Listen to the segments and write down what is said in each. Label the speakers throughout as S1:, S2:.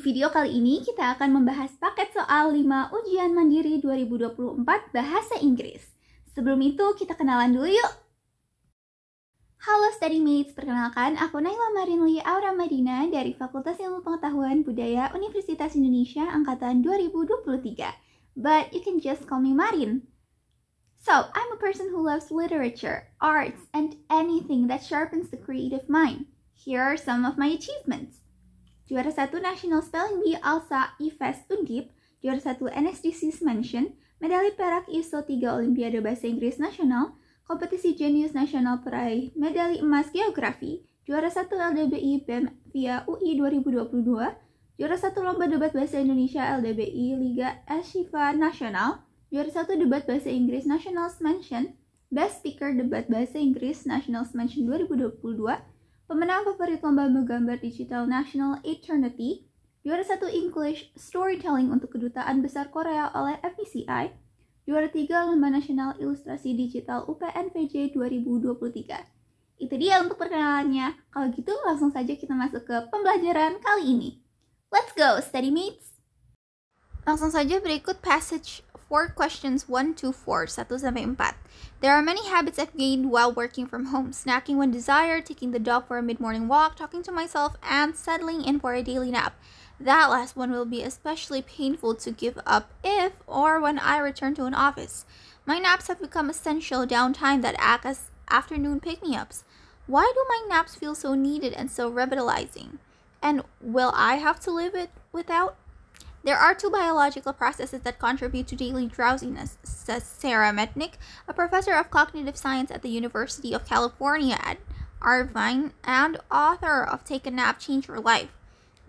S1: video kali ini kita akan membahas paket soal 5 ujian mandiri 2024 Bahasa Inggris. Sebelum itu kita kenalan dulu yuk. Halo study mates, perkenalkan aku Naila Marinli Aura Madina dari Fakultas Ilmu Pengetahuan Budaya Universitas Indonesia Angkatan 2023. But you can just call me Marin. So, I'm a person who loves literature, arts, and anything that sharpens the creative mind. Here are some of my achievements. Juara 1 National Spelling Bee ALSA IFES Undip, juara 1 NSDC Mention, medali perak ISO 3 Olimpiade Bahasa Inggris Nasional, kompetisi Jenius Nasional peraih medali emas Geografi, juara 1 LDBI BEM via UI 2022, juara 1 Lomba Debat Bahasa Indonesia LDBI Liga Ashifa Nasional, juara 1 Debat Bahasa Inggris National Mention, Best Speaker Debat Bahasa Inggris National Mention 2022, pemenang favorit lomba menggambar digital National Eternity, juara 1 English Storytelling untuk Kedutaan Besar Korea oleh FECI, juara 3 Lomba Nasional Ilustrasi Digital UPNVJ 2023. Itu dia untuk perkenalannya. Kalau gitu langsung saja kita masuk ke pembelajaran kali ini. Let's go, study mates! Langsung saja berikut passage for questions 1 to 4, 1-4. There are many habits I've gained while working from home. Snacking when desired, taking the dog for a mid-morning walk, talking to myself, and settling in for a daily nap. That last one will be especially painful to give up if or when I return to an office. My naps have become essential downtime that act as afternoon pick-me-ups. Why do my naps feel so needed and so revitalizing? And will I have to live it without? There are 2 biological processes that contribute to daily drowsiness, says Sarah Metnick, a professor of cognitive science at the University of California at Irvine and author of Take a Nap, Change Your Life.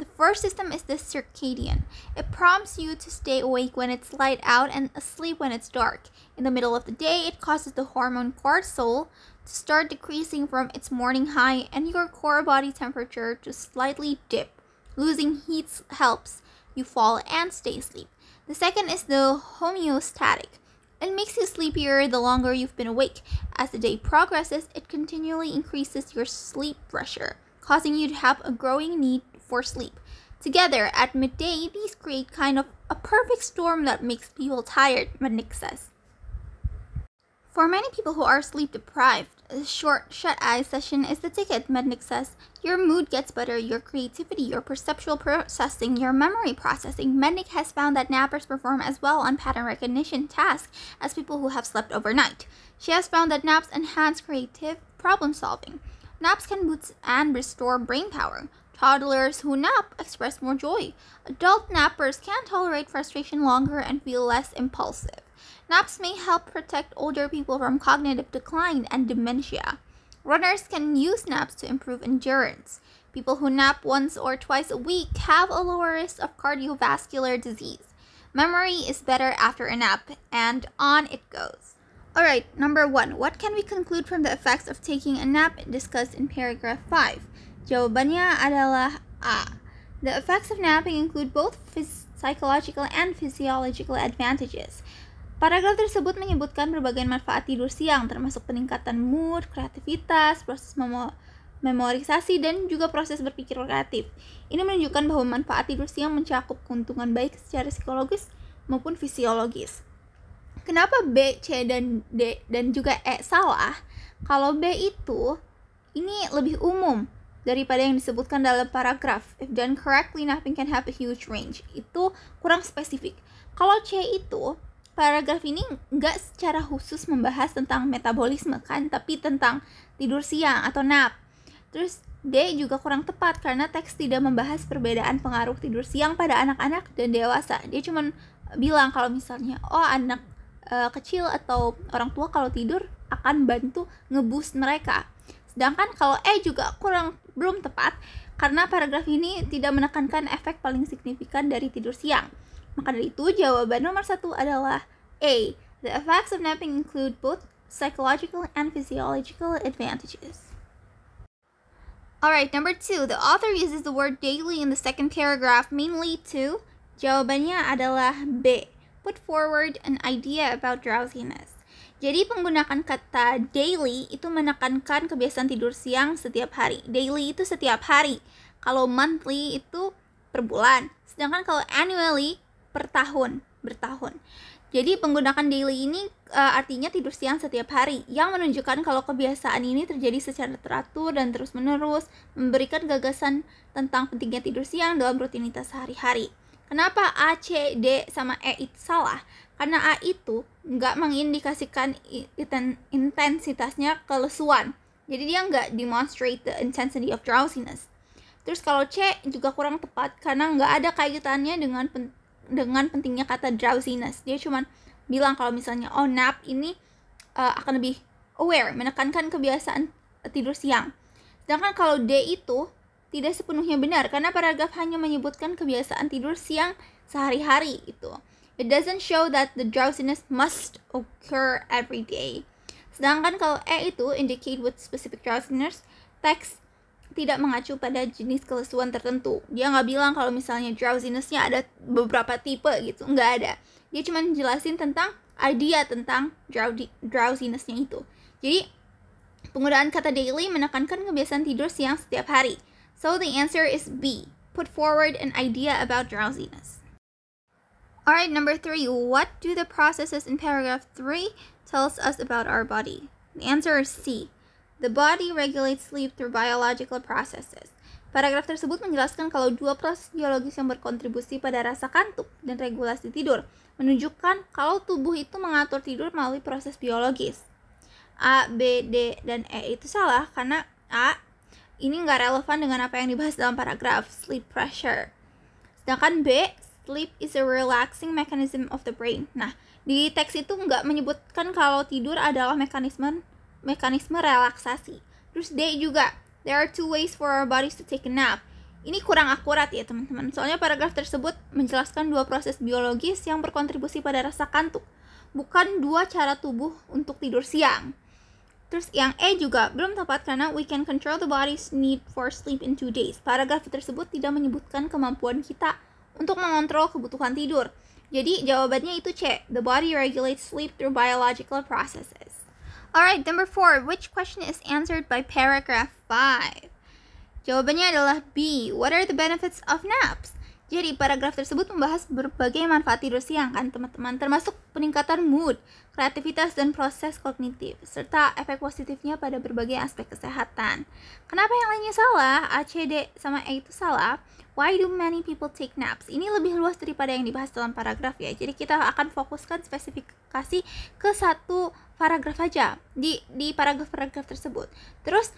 S1: The first system is the circadian. It prompts you to stay awake when it's light out and asleep when it's dark. In the middle of the day, it causes the hormone cortisol to start decreasing from its morning high and your core body temperature to slightly dip. Losing heat helps you fall and stay asleep. The second is the homeostatic. It makes you sleepier the longer you've been awake. As the day progresses, it continually increases your sleep pressure, causing you to have a growing need for sleep. Together, at midday, these create kind of a perfect storm that makes people tired, Mednick says. For many people who are sleep deprived, a short shut-eye session is the ticket, Mednick says. Your mood gets better, your creativity, your perceptual processing, your memory processing. Mednick has found that nappers perform as well on pattern recognition tasks as people who have slept overnight. She has found that naps enhance creative problem solving. Naps can boost and restore brain power. Toddlers who nap express more joy. Adult nappers can tolerate frustration longer and feel less impulsive. Naps may help protect older people from cognitive decline and dementia. Runners can use naps to improve endurance. People who nap once or twice a week have a lower risk of cardiovascular disease. Memory is better after a nap, and on it goes. Alright, number 1. What can we conclude from the effects of taking a nap discussed in paragraph 5? Jawabannya adalah A. The effects of napping include both psychological and physiological advantages. Paragraf tersebut menyebutkan berbagai manfaat tidur siang, termasuk peningkatan mood, kreativitas, proses memorisasi, dan juga proses berpikir kreatif. Ini menunjukkan bahwa manfaat tidur siang mencakup keuntungan baik secara psikologis maupun fisiologis. Kenapa B, C, dan D, dan juga E salah? Kalau B itu, ini lebih umum daripada yang disebutkan dalam paragraf. If done correctly, napping can have a huge range. Itu kurang spesifik. Kalau C itu, paragraf ini nggak secara khusus membahas tentang metabolisme kan, tapi tentang tidur siang atau nap. Terus D juga kurang tepat karena teks tidak membahas perbedaan pengaruh tidur siang pada anak-anak dan dewasa. Dia cuma bilang kalau misalnya, anak kecil atau orang tua kalau tidur akan bantu ngeboost mereka. Sedangkan kalau E juga belum tepat karena paragraf ini tidak menekankan efek paling signifikan dari tidur siang. Maka dari itu, jawaban nomor 1 adalah A. The effects of napping include both psychological and physiological advantages. Alright, number 2. The author uses the word daily in the second paragraph mainly to, jawabannya adalah B. Put forward an idea about drowsiness. Jadi penggunaan kata daily itu menekankan kebiasaan tidur siang setiap hari. Daily itu setiap hari. Kalau monthly itu per bulan. Sedangkan kalau annually per tahun, bertahun. Jadi menggunakan daily ini artinya tidur siang setiap hari, yang menunjukkan kalau kebiasaan ini terjadi secara teratur dan terus-menerus, memberikan gagasan tentang pentingnya tidur siang dalam rutinitas sehari-hari. Kenapa A, C, D, sama E itu salah? Karena A itu nggak mengindikasikan intensitasnya kelesuan. Jadi dia nggak demonstrate the intensity of drowsiness. Terus kalau C juga kurang tepat karena nggak ada kaitannya dengan pentingnya kata drowsiness. Dia cuma bilang kalau misalnya nap ini akan lebih aware, menekankan kebiasaan tidur siang. Sedangkan kalau D itu tidak sepenuhnya benar karena paragraf hanya menyebutkan kebiasaan tidur siang sehari-hari itu. It doesn't show that the drowsiness must occur every day. Sedangkan kalau E itu indicate with specific drowsiness, teks tidak mengacu pada jenis kelesuan tertentu. Dia nggak bilang kalau misalnya drowsiness-nya ada beberapa tipe gitu, nggak ada. Dia cuma jelasin tentang idea tentang drowsiness-nya itu. Jadi penggunaan kata daily menekankan kebiasaan tidur siang setiap hari. So the answer is B. Put forward an idea about drowsiness. Alright, number 3. What do the processes in paragraph 3 tells us about our body? The answer is C. The body regulates sleep through biological processes. Paragraf tersebut menjelaskan kalau dua proses biologis yang berkontribusi pada rasa kantuk dan regulasi tidur menunjukkan kalau tubuh itu mengatur tidur melalui proses biologis. A, B, D, dan E itu salah karena A ini nggak relevan dengan apa yang dibahas dalam paragraf sleep pressure. Sedangkan B, sleep is a relaxing mechanism of the brain. Nah, di teks itu nggak menyebutkan kalau tidur adalah mekanisme relaksasi. Terus D juga, there are 2 ways for our bodies to take a nap. Ini kurang akurat ya teman-teman. Soalnya paragraf tersebut menjelaskan 2 proses biologis yang berkontribusi pada rasa kantuk, bukan 2 cara tubuh untuk tidur siang. Terus yang E juga belum tepat karena we can control the body's need for sleep in 2 days. Paragraf tersebut tidak menyebutkan kemampuan kita untuk mengontrol kebutuhan tidur. Jadi jawabannya itu C. The body regulates sleep through biological processes. Alright, number 4. Which question is answered by paragraph 5? Jawabannya adalah B. What are the benefits of naps? Jadi paragraf tersebut membahas berbagai manfaat tidur siang kan teman-teman, termasuk peningkatan mood, kreativitas, dan proses kognitif, serta efek positifnya pada berbagai aspek kesehatan. Kenapa yang lainnya salah? A, C, D, sama E itu salah. Why do many people take naps? Ini lebih luas daripada yang dibahas dalam paragraf ya. Jadi kita akan fokuskan spesifikasi ke satu paragraf aja di paragraf-paragraf tersebut. Terus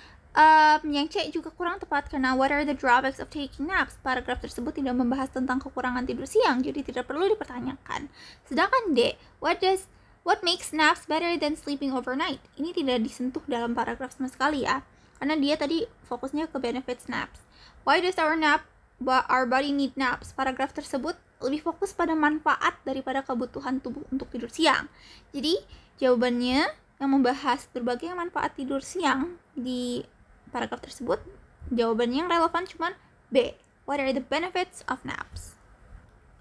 S1: yang C juga kurang tepat karena what are the drawbacks of taking naps? Paragraf tersebut tidak membahas tentang kekurangan tidur siang, jadi tidak perlu dipertanyakan. Sedangkan D, what makes naps better than sleeping overnight? Ini tidak disentuh dalam paragraf sama sekali ya, karena dia tadi fokusnya ke benefits naps. Why does our body need naps? Paragraf tersebut lebih fokus pada manfaat daripada kebutuhan tubuh untuk tidur siang. Jadi jawabannya yang membahas berbagai manfaat tidur siang di paragraf tersebut, jawabannya yang relevan cuma B. What are the benefits of naps?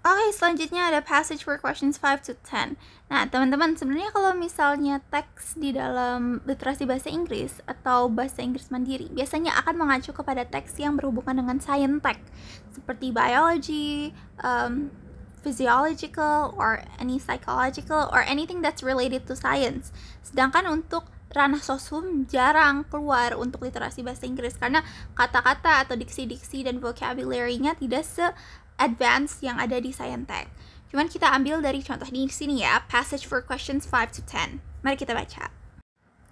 S1: Oke, selanjutnya ada passage for questions 5 to 10. Nah, teman-teman, sebenarnya kalau misalnya teks di dalam literasi bahasa Inggris atau bahasa Inggris mandiri, biasanya akan mengacu kepada teks yang berhubungan dengan science text, seperti biology, physiological, or any psychological, or anything that's related to science. Sedangkan untuk ranah sosum jarang keluar untuk literasi bahasa Inggris karena kata-kata atau diksi-diksi dan vocabulary-nya tidak se-advance yang ada di science text. Cuman kita ambil dari contoh di sini ya, passage for questions 5 to 10. Mari kita baca.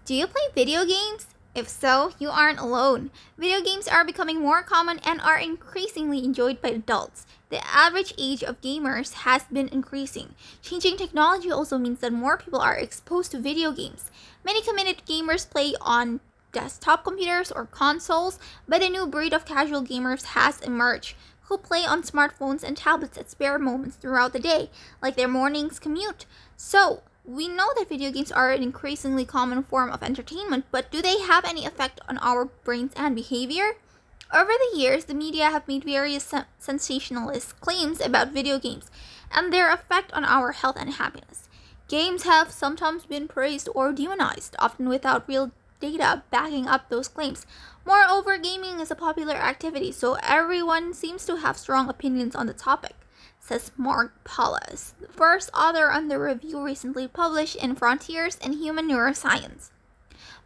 S1: Do you play video games? If so, you aren't alone. Video games are becoming more common and are increasingly enjoyed by adults. The average age of gamers has been increasing. Changing technology also means that more people are exposed to video games. Many committed gamers play on desktop computers or consoles, but a new breed of casual gamers has emerged, who play on smartphones and tablets at spare moments throughout the day, like their morning's commute. So, we know that video games are an increasingly common form of entertainment, but do they have any effect on our brains and behavior? Over the years, the media have made various sensationalist claims about video games and their effect on our health and happiness. Games have sometimes been praised or demonized, often without real data backing up those claims. Moreover, gaming is a popular activity, so everyone seems to have strong opinions on the topic, says Mark Paulus, the first author on the review recently published in Frontiers in Human Neuroscience.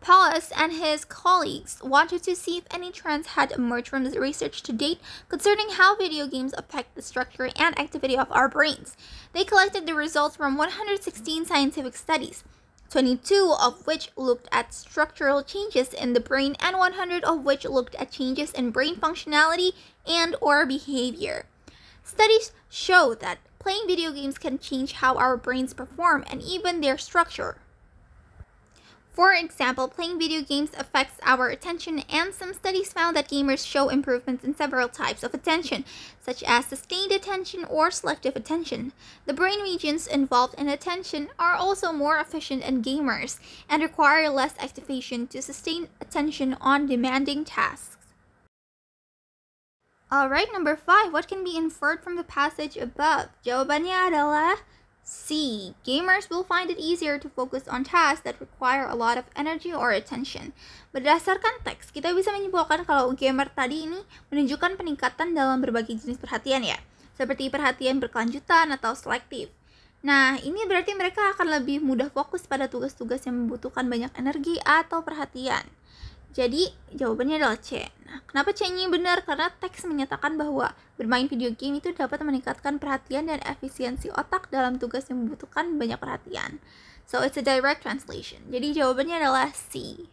S1: Paulus and his colleagues wanted to see if any trends had emerged from the research to date concerning how video games affect the structure and activity of our brains. They collected the results from 116 scientific studies, 22 of which looked at structural changes in the brain and 100 of which looked at changes in brain functionality and/or behavior. Studies show that playing video games can change how our brains perform and even their structure. For example, playing video games affects our attention, and some studies found that gamers show improvements in several types of attention, such as sustained attention or selective attention. The brain regions involved in attention are also more efficient in gamers and require less activation to sustain attention on demanding tasks. Alright, number 5. What can be inferred from the passage above? Jawabannya adalah C. Gamers will find it easier to focus on tasks that require a lot of energy or attention. Berdasarkan teks, kita bisa menyimpulkan kalau gamer tadi ini menunjukkan peningkatan dalam berbagai jenis perhatian ya, seperti perhatian berkelanjutan atau selektif. Nah, ini berarti mereka akan lebih mudah fokus pada tugas-tugas yang membutuhkan banyak energi atau perhatian. Jadi, jawabannya adalah C. Nah, kenapa C-nya benar? Karena teks menyatakan bahwa bermain video game itu dapat meningkatkan perhatian dan efisiensi otak dalam tugas yang membutuhkan banyak perhatian. So, it's a direct translation. Jadi, jawabannya adalah C.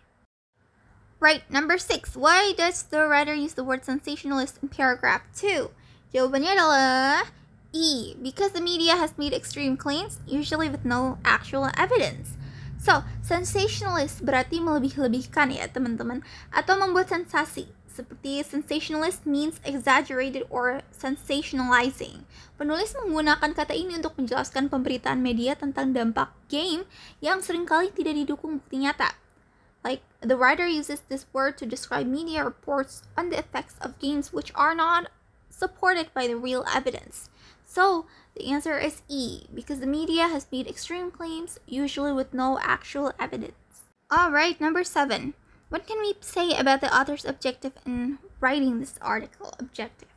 S1: Right, number 6. Why does the writer use the word sensationalist in paragraph 2? Jawabannya adalah E. Because the media has made extreme claims, usually with no actual evidence. So, sensationalist berarti melebih-lebihkan ya teman-teman, atau membuat sensasi. Seperti sensationalist means exaggerated or sensationalizing. Penulis menggunakan kata ini untuk menjelaskan pemberitaan media tentang dampak game yang seringkali tidak didukung bukti nyata. Like, the writer uses this word to describe media reports on the effects of games which are not supported by the real evidence. So, the answer is E, because the media has made extreme claims, usually with no actual evidence. Alright, number 7. What can we say about the author's objective in writing this article? Objective.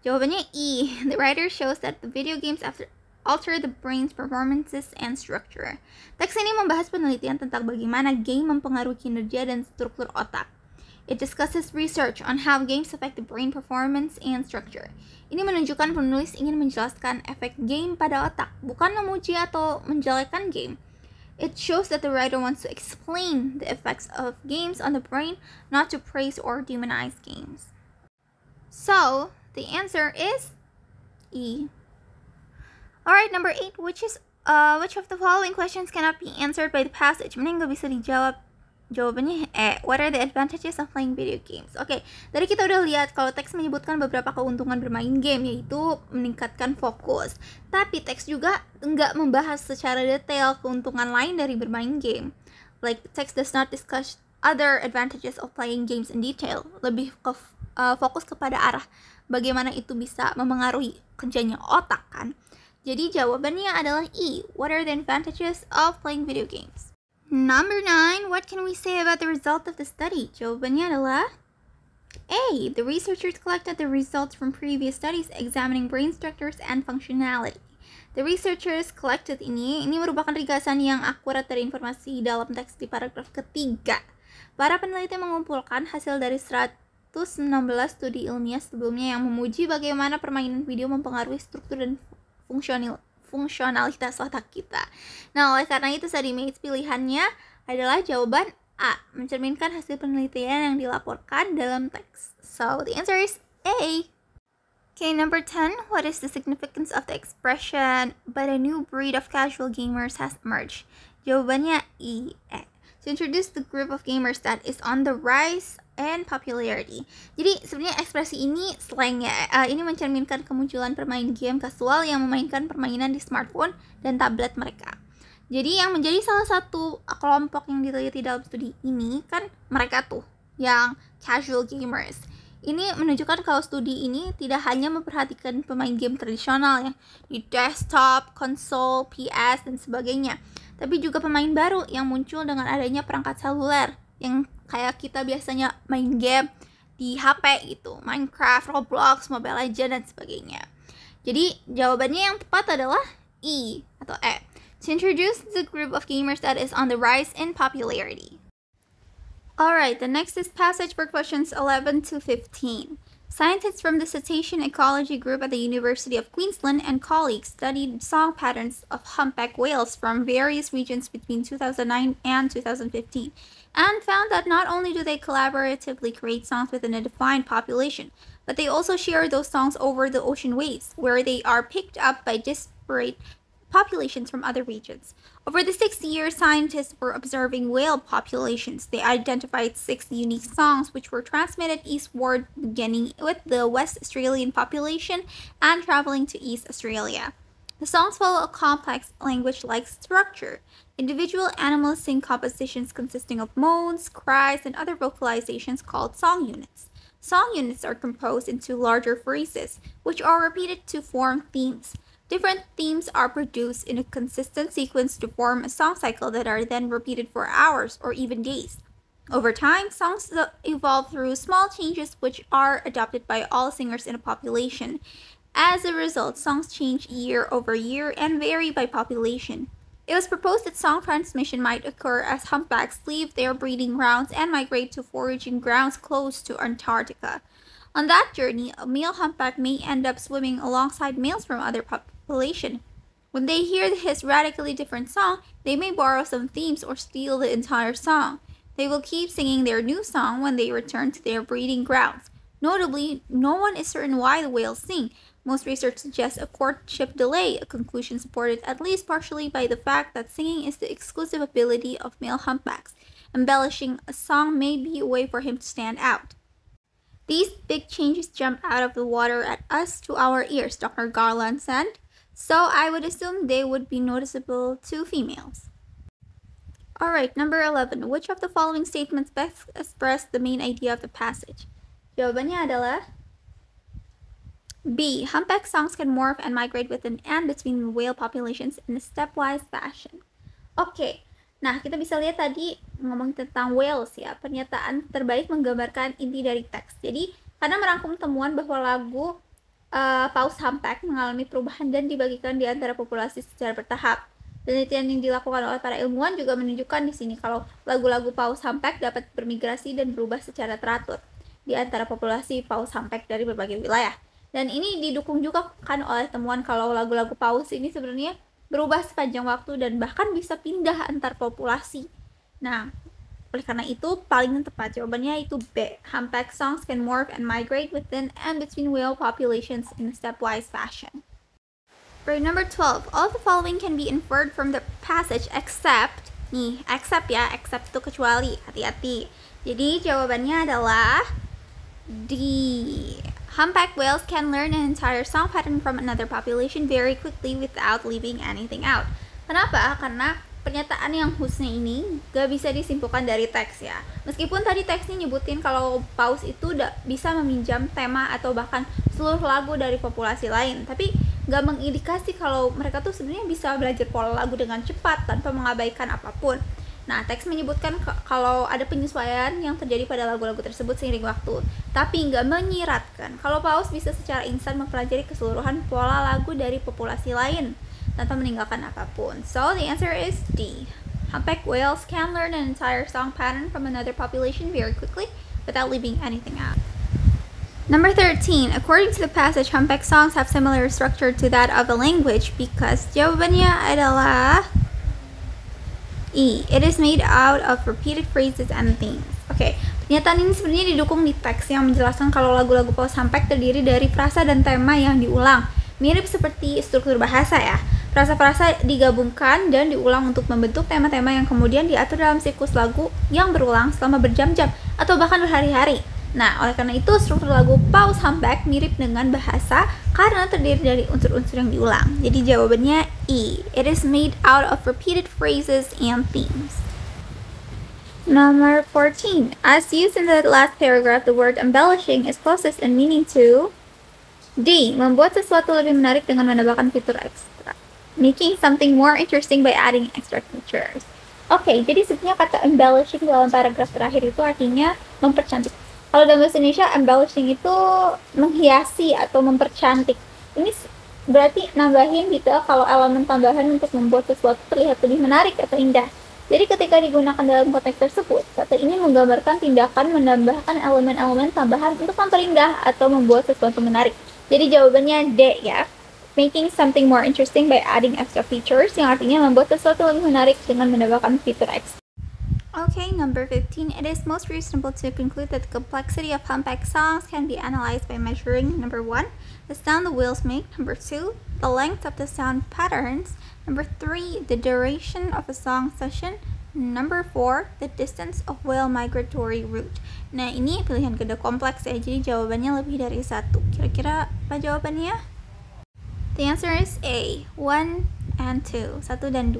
S1: Jawabannya E. The writer shows that the video games alter the brain's performances and structure. Teks ini membahas penelitian tentang bagaimana game mempengaruhi kinerja dan struktur otak. It discusses research on how games affect the brain performance and structure. Ini menunjukkan penulis ingin menjelaskan efek game pada otak, bukan memuji atau menjelekkan game. It shows that the writer wants to explain the effects of games on the brain, not to praise or demonize games. So, the answer is E. Alright, number 8. Which of the following questions cannot be answered by the passage? Mana yang nggak bisa dijawab? Jawabannya what are the advantages of playing video games? Oke, tadi kita udah lihat kalau teks menyebutkan beberapa keuntungan bermain game, yaitu meningkatkan fokus. Tapi teks juga nggak membahas secara detail keuntungan lain dari bermain game. Like, the text does not discuss other advantages of playing games in detail. Lebih fokus kepada arah bagaimana itu bisa memengaruhi kerjanya otak kan. Jadi jawabannya adalah E. What are the advantages of playing video games? Number 9, what can we say about the result of the study? Jawabannya adalah A. The researchers collected the results from previous studies examining brain structures and functionality. The researchers collected ini merupakan ringkasan yang akurat dari informasi dalam teks di paragraf ketiga. Para peneliti mengumpulkan hasil dari 116 studi ilmiah sebelumnya yang memuji bagaimana permainan video mempengaruhi struktur dan fungsionalitas otak kita. Nah, oleh karena itu Studymates pilihannya adalah jawaban A, mencerminkan hasil penelitian yang dilaporkan dalam teks. So, the answer is A. Okay, number 10. What is the significance of the expression, but a new breed of casual gamers has emerged? Jawabannya E. To introduce the group of gamers that is on the rise and popularity. Jadi sebenarnya ekspresi ini slang ya. Ini mencerminkan kemunculan pemain game kasual yang memainkan permainan di smartphone dan tablet mereka. Jadi yang menjadi salah satu kelompok yang diteliti dalam studi ini kan mereka tuh yang casual gamers. Ini menunjukkan kalau studi ini tidak hanya memperhatikan pemain game tradisional yang di desktop, konsol, PS dan sebagainya, tapi juga pemain baru yang muncul dengan adanya perangkat seluler yang kayak kita biasanya main game di HP gitu, Minecraft, Roblox, Mobile Legends, dan sebagainya. Jadi jawabannya yang tepat adalah E atau E. To introduce the group of gamers that is on the rise in popularity. Alright, the next is passage for questions 11 to 15. Scientists from the Cetacean Ecology Group at the University of Queensland and colleagues studied song patterns of humpback whales from various regions between 2009 and 2015 and found that not only do they collaboratively create songs within a defined population, but they also share those songs over the ocean waves, where they are picked up by disparate populations from other regions. Over the 6 years, scientists were observing whale populations. They identified 6 unique songs which were transmitted eastward, beginning with the West Australian population and traveling to East Australia. The songs follow a complex language-like structure. Individual animals sing compositions consisting of moans, cries, and other vocalizations called song units. Song units are composed into larger phrases, which are repeated to form themes. Different themes are produced in a consistent sequence to form a song cycle that are then repeated for hours or even days. Over time, songs evolve through small changes which are adopted by all singers in a population. As a result, songs change year over year and vary by population. It was proposed that song transmission might occur as humpbacks leave their breeding grounds and migrate to foraging grounds close to Antarctica. On that journey, a male humpback may end up swimming alongside males from other population. When they hear his radically different song, they may borrow some themes or steal the entire song. They will keep singing their new song when they return to their breeding grounds. Notably, no one is certain why the whales sing. Most research suggests a courtship delay, a conclusion supported at least partially by the fact that singing is the exclusive ability of male humpbacks. Embellishing a song may be a way for him to stand out. These big changes jump out of the water at us to our ears, Dr. Garland said, so I would assume they would be noticeable to females. Alright, number 11. Which of the following statements best express the main idea of the passage? Jawabannya adalah B. Humpback songs can morph and migrate within and between whale populations in a stepwise fashion. Oke, nah kita bisa lihat tadi ngomong tentang whales ya, pernyataan terbaik menggambarkan inti dari teks. Jadi, karena merangkum temuan bahwa lagu paus humpback mengalami perubahan dan dibagikan di antara populasi secara bertahap. Penelitian yang dilakukan oleh para ilmuwan juga menunjukkan di sini kalau lagu-lagu paus humpback dapat bermigrasi dan berubah secara teratur di antara populasi paus humpback dari berbagai wilayah. Dan ini didukung juga kan oleh temuan kalau lagu-lagu paus ini sebenarnya berubah sepanjang waktu dan bahkan bisa pindah antar populasi. Nah, oleh karena itu paling tepat jawabannya itu B. Humpback songs can morph and migrate within and between whale populations in a stepwise fashion. For number 12, all of the following can be inferred from the passage except, nih, except ya, except itu kecuali, hati-hati. Jadi jawabannya adalah D. Humpback whales can learn an entire song pattern from another population very quickly without leaving anything out. Kenapa? Karena pernyataan yang khususnya ini gak bisa disimpulkan dari teks ya. Meskipun tadi teksnya nyebutin kalau paus itu bisa meminjam tema atau bahkan seluruh lagu dari populasi lain, tapi gak mengindikasi kalau mereka tuh sebenarnya bisa belajar pola lagu dengan cepat tanpa mengabaikan apapun. Nah, teks menyebutkan kalau ada penyesuaian yang terjadi pada lagu-lagu tersebut seiring waktu, tapi nggak menyiratkan kalau paus bisa secara instan mempelajari keseluruhan pola lagu dari populasi lain tanpa meninggalkan apapun. So, the answer is D. Humpback whales can learn an entire song pattern from another population very quickly without leaving anything out. Number 13. According to the passage, humpback songs have similar structure to that of a language because jawabannya adalah E. It is made out of repeated phrases and themes. Oke, pernyataan ini sebenarnya didukung di teks yang menjelaskan kalau lagu-lagu paus humpback terdiri dari frasa dan tema yang diulang. Mirip seperti struktur bahasa ya. Frasa-frasa digabungkan dan diulang untuk membentuk tema-tema yang kemudian diatur dalam siklus lagu yang berulang selama berjam-jam atau bahkan berhari-hari. Nah, oleh karena itu struktur lagu paus humpback mirip dengan bahasa karena terdiri dari unsur-unsur yang diulang. Jadi jawabannya E. It is made out of repeated phrases and themes. Number 14. As used in the last paragraph, the word embellishing is closest in meaning to D. Membuat sesuatu lebih menarik dengan menambahkan fitur ekstra. Making something more interesting by adding extra features. Oke, jadi sebenarnya kata embellishing dalam paragraf terakhir itu artinya mempercantik. Kalau dalam bahasa Indonesia, embellishing itu menghiasi atau mempercantik. Ini berarti nambahin detail kalau elemen tambahan untuk membuat sesuatu terlihat lebih menarik atau indah. Jadi ketika digunakan dalam konteks tersebut, kata ini menggambarkan tindakan menambahkan elemen-elemen tambahan untuk memperindah atau membuat sesuatu menarik. Jadi jawabannya D ya. Making something more interesting by adding extra features, yang artinya membuat sesuatu lebih menarik dengan menambahkan fitur X. Okay, number 15. It is most reasonable to conclude that the complexity of humpback songs can be analyzed by measuring number 1, the sound the whales make, number 2, the length of the sound patterns, number 3, the duration of a song session, number 4, the distance of whale migratory route. Nah, ini pilihan kedua kompleks ya, jadi jawabannya lebih dari satu. Kira-kira apa jawabannya? The answer is A, 1 and 2, 1 dan 2.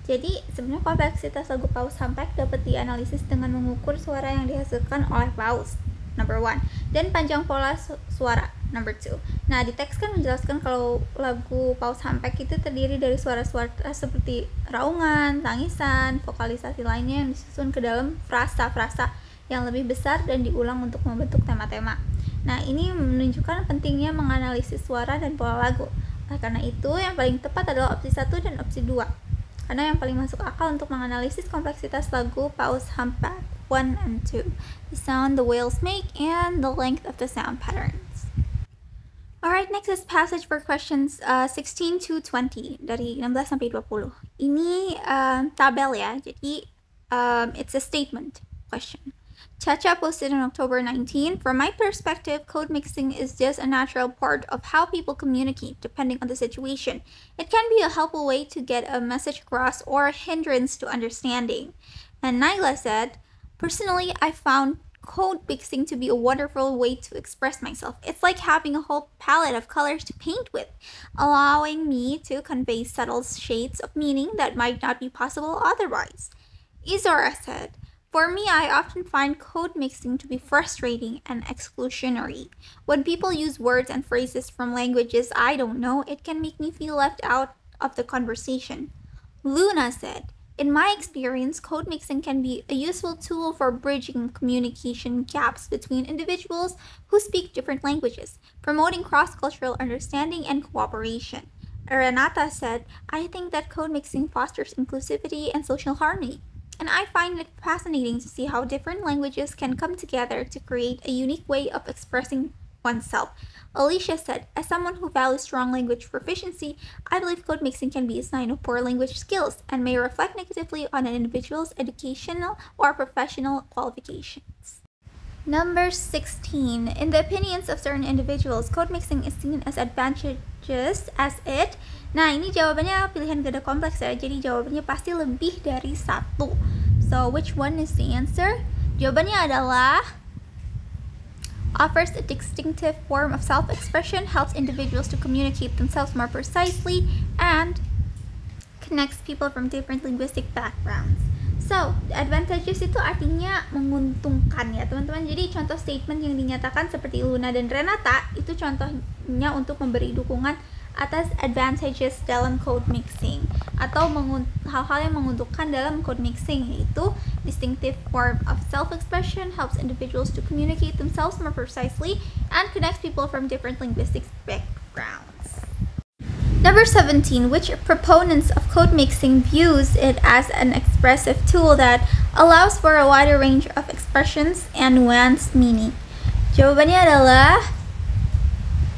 S1: Jadi sebenarnya kompleksitas lagu paus humpback dapat dianalisis dengan mengukur suara yang dihasilkan oleh paus, number 1, dan panjang pola suara, number 2. Nah, di teks kan menjelaskan kalau lagu paus humpback itu terdiri dari suara-suara seperti raungan, tangisan, vokalisasi lainnya yang disusun ke dalam frasa-frasa yang lebih besar dan diulang untuk membentuk tema-tema. Nah, ini menunjukkan pentingnya menganalisis suara dan pola lagu. Karena itu, yang paling tepat adalah opsi 1 dan opsi 2. Karena yang paling masuk akal untuk menganalisis kompleksitas lagu paus humpback 1 and 2. The sound the whales make and the length of the sound patterns. Alright, next is passage for questions 16 to 20, dari 16 sampai 20. Ini tabel ya, jadi it's a statement question. Chacha posted on October 19, from my perspective, code mixing is just a natural part of how people communicate, depending on the situation. It can be a helpful way to get a message across or a hindrance to understanding. And Naila said, personally, I found code mixing to be a wonderful way to express myself. It's like having a whole palette of colors to paint with, allowing me to convey subtle shades of meaning that might not be possible otherwise. Izora said, for me, I often find code mixing to be frustrating and exclusionary. When people use words and phrases from languages I don't know, it can make me feel left out of the conversation. Luna said, in my experience, code mixing can be a useful tool for bridging communication gaps between individuals who speak different languages, promoting cross-cultural understanding and cooperation. Renata said, I think that code mixing fosters inclusivity and social harmony. And I find it fascinating to see how different languages can come together to create a unique way of expressing oneself. Alicia said, as someone who values strong language proficiency, I believe code mixing can be a sign of poor language skills and may reflect negatively on an individual's educational or professional qualifications. Number 16. In the opinions of certain individuals, code mixing is seen as advantageous as it. Nah, ini jawabannya pilihan ganda kompleks ya, jadi jawabannya pasti lebih dari satu. So, which one is the answer? Jawabannya adalah offers a distinctive form of self-expression, helps individuals to communicate themselves more precisely, and connects people from different linguistic backgrounds. So, advantageous itu artinya menguntungkan ya teman-teman. Jadi contoh statement yang dinyatakan seperti Luna dan Renata itu contohnya untuk memberi dukungan atas advantages dalam code mixing atau hal-hal yang menguntungkan dalam code mixing, yaitu distinctive form of self-expression, helps individuals to communicate themselves more precisely, and connects people from different linguistic backgrounds. Number 17, which proponents of code mixing views it as an expressive tool that allows for a wider range of expressions and nuanced meaning? Jawabannya adalah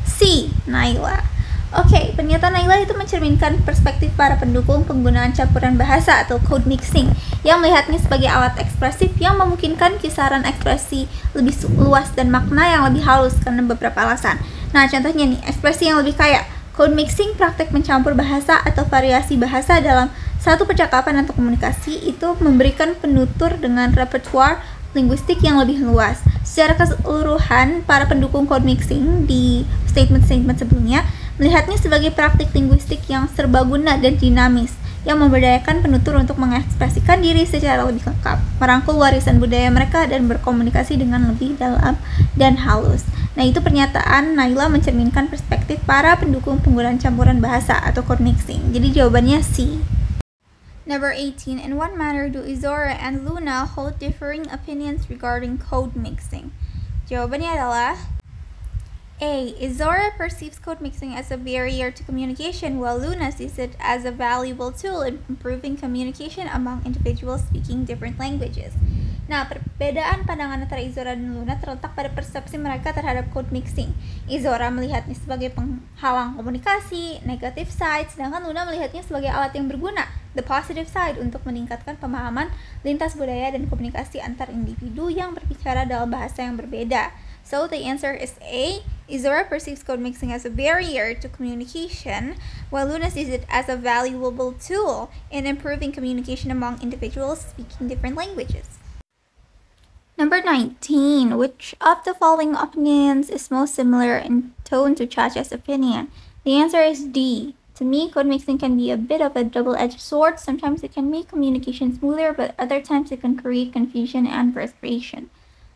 S1: C, Naila. Oke, pernyataan Naila itu mencerminkan perspektif para pendukung penggunaan campuran bahasa atau code mixing yang melihatnya sebagai alat ekspresif yang memungkinkan kisaran ekspresi lebih luas dan makna yang lebih halus karena beberapa alasan. Nah, contohnya nih, ekspresi yang lebih kaya. Code mixing, praktek mencampur bahasa atau variasi bahasa dalam satu percakapan atau komunikasi, itu memberikan penutur dengan repertoire linguistik yang lebih luas. Secara keseluruhan, para pendukung code mixing di statement-statement sebelumnya melihatnya sebagai praktik linguistik yang serbaguna dan dinamis, yang memberdayakan penutur untuk mengekspresikan diri secara lebih lengkap, merangkul warisan budaya mereka, dan berkomunikasi dengan lebih dalam dan halus. Nah, itu pernyataan Naila mencerminkan perspektif para pendukung penggunaan campuran bahasa atau code mixing. Jadi jawabannya C. Number 18. In what manner do Izora and Luna hold differing opinions regarding code mixing? Jawabannya adalah A. Izora perceives code mixing as a barrier to communication, while Luna sees it as a valuable tool in improving communication among individuals speaking different languages. Nah, perbedaan pandangan antara Izora dan Luna terletak pada persepsi mereka terhadap code mixing. Izora melihatnya sebagai penghalang komunikasi, negative side, sedangkan Luna melihatnya sebagai alat yang berguna, the positive side, untuk meningkatkan pemahaman lintas budaya dan komunikasi antar individu yang berbicara dalam bahasa yang berbeda. So the answer is A. Izora perceives code mixing as a barrier to communication, while Luna sees it as a valuable tool in improving communication among individuals speaking different languages. Number 19. Which of the following opinions is most similar in tone to Chacha's opinion? The answer is D. To me, code mixing can be a bit of a double-edged sword. Sometimes it can make communication smoother, but other times it can create confusion and frustration.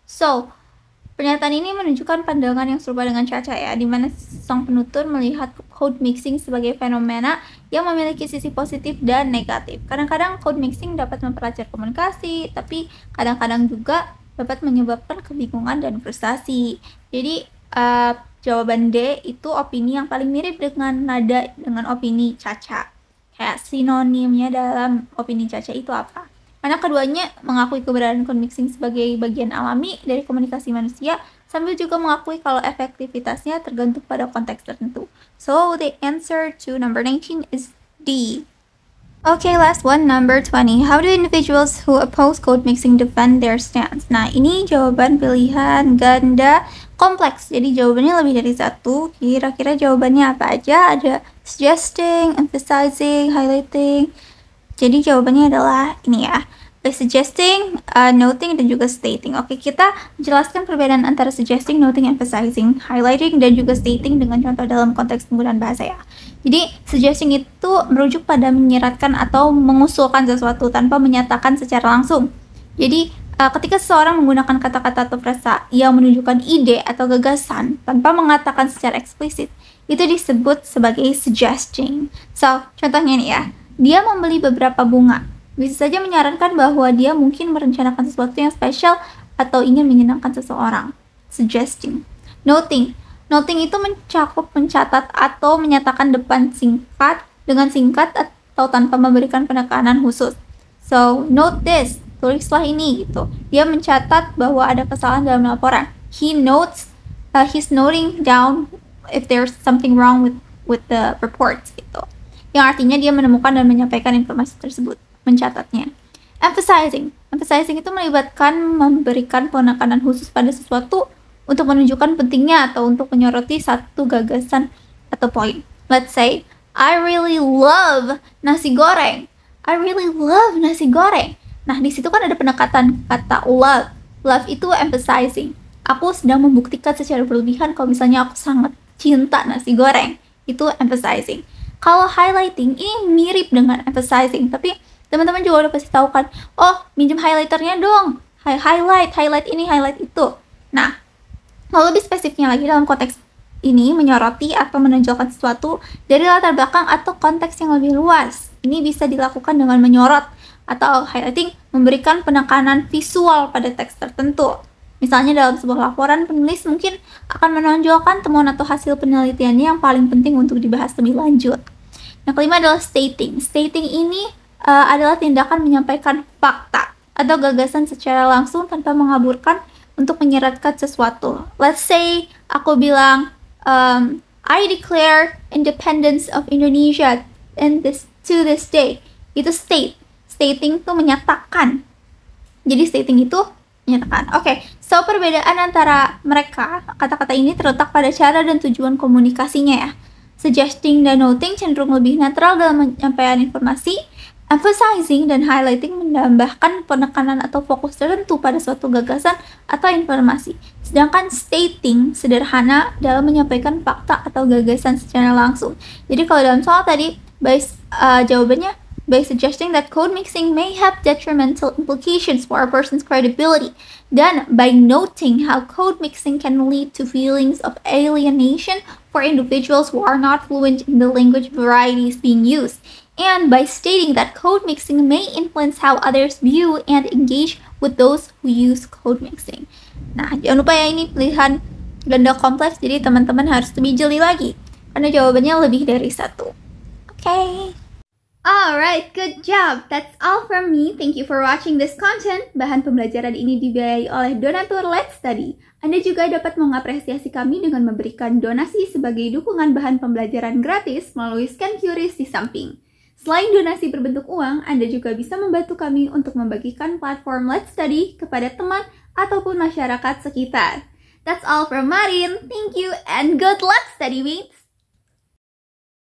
S1: So, pernyataan ini menunjukkan pandangan yang serupa dengan Chacha ya, di mana sang penutur melihat code mixing sebagai fenomena yang memiliki sisi positif dan negatif. Kadang-kadang code mixing dapat memperlancar komunikasi, tapi kadang-kadang juga dapat menyebabkan kebingungan dan frustasi. Jadi jawaban D itu opini yang paling mirip dengan nada dengan opini Chacha. Kayak sinonimnya dalam opini Chacha itu apa? Karena keduanya mengakui keberadaan code mixing sebagai bagian alami dari komunikasi manusia, sambil juga mengakui kalau efektivitasnya tergantung pada konteks tertentu. So, the answer to number 19 is D. Okay, last one, number 20. How do individuals who oppose code mixing defend their stance? Nah, ini jawaban pilihan ganda kompleks. Jadi jawabannya lebih dari satu. Kira-kira jawabannya apa aja? Ada suggesting, emphasizing, highlighting. Jadi jawabannya adalah ini ya, by suggesting, noting, dan juga stating. Oke, kita jelaskan perbedaan antara suggesting, noting, emphasizing, highlighting, dan juga stating dengan contoh dalam konteks penggunaan bahasa ya. Jadi suggesting itu merujuk pada menyiratkan atau mengusulkan sesuatu tanpa menyatakan secara langsung. Jadi ketika seseorang menggunakan kata-kata atau frasa yang menunjukkan ide atau gagasan tanpa mengatakan secara eksplisit, itu disebut sebagai suggesting. So, contohnya nih ya. Dia membeli beberapa bunga. Bisa saja menyarankan bahwa dia mungkin merencanakan sesuatu yang spesial atau ingin menyenangkan seseorang. Suggesting. Noting. Noting itu mencakup mencatat atau menyatakan depan singkat dengan singkat atau tanpa memberikan penekanan khusus. So, note this. Tulislah ini gitu. Dia mencatat bahwa ada kesalahan dalam laporan. He notes, he's noting down if there's something wrong with the report gitu. Yang artinya dia menemukan dan menyampaikan informasi tersebut, mencatatnya. Emphasizing. Emphasizing itu melibatkan memberikan penekanan khusus pada sesuatu untuk menunjukkan pentingnya atau untuk menyoroti satu gagasan atau poin. Let's say, I really love nasi goreng. I really love nasi goreng. Nah, di situ kan ada penekatan kata love. Love itu emphasizing. Aku sedang membuktikan secara berlebihan kalau misalnya aku sangat cinta nasi goreng. Itu emphasizing. Kalau highlighting ini mirip dengan emphasizing, tapi teman-teman juga udah pasti tahu kan, oh minjem highlighternya dong, highlight ini, highlight itu. Nah, kalau lebih spesifiknya lagi dalam konteks ini menyoroti atau menonjolkan sesuatu dari latar belakang atau konteks yang lebih luas. Ini bisa dilakukan dengan menyorot atau highlighting, memberikan penekanan visual pada teks tertentu. Misalnya dalam sebuah laporan, penulis mungkin akan menonjolkan temuan atau hasil penelitiannya yang paling penting untuk dibahas lebih lanjut. Yang kelima adalah stating. Stating ini adalah tindakan menyampaikan fakta atau gagasan secara langsung tanpa mengaburkan untuk menyeratkan sesuatu. Let's say aku bilang, I declare independence of Indonesia to this day. Itu state. Stating itu menyatakan. Jadi stating itu menyatakan. Oke, so perbedaan antara mereka, kata-kata ini terletak pada cara dan tujuan komunikasinya ya. Suggesting dan noting cenderung lebih netral dalam penyampaian informasi. Emphasizing dan highlighting menambahkan penekanan atau fokus tertentu pada suatu gagasan atau informasi. Sedangkan stating sederhana dalam menyampaikan fakta atau gagasan secara langsung. Jadi kalau dalam soal tadi, jawabannya by suggesting that code mixing may have detrimental implications for a person's credibility, dan by noting how code mixing can lead to feelings of alienation for individuals who are not fluent in the language varieties being used, and by stating that code mixing may influence how others view and engage with those who use code mixing. Nah, jangan lupa ya, ini pilihan ganda kompleks, jadi teman-teman harus lebih jeli lagi, karena jawabannya lebih dari satu. Okay. Alright, good job. That's all from me. Thank you for watching this content. Bahan pembelajaran ini dibiayai oleh donatur Let's Study. Anda juga dapat mengapresiasi kami dengan memberikan donasi sebagai dukungan bahan pembelajaran gratis melalui scan QRIS di samping. Selain donasi berbentuk uang, Anda juga bisa membantu kami untuk membagikan platform Let's Study kepada teman ataupun masyarakat sekitar. That's all from Marin. Thank you and good luck, study mates!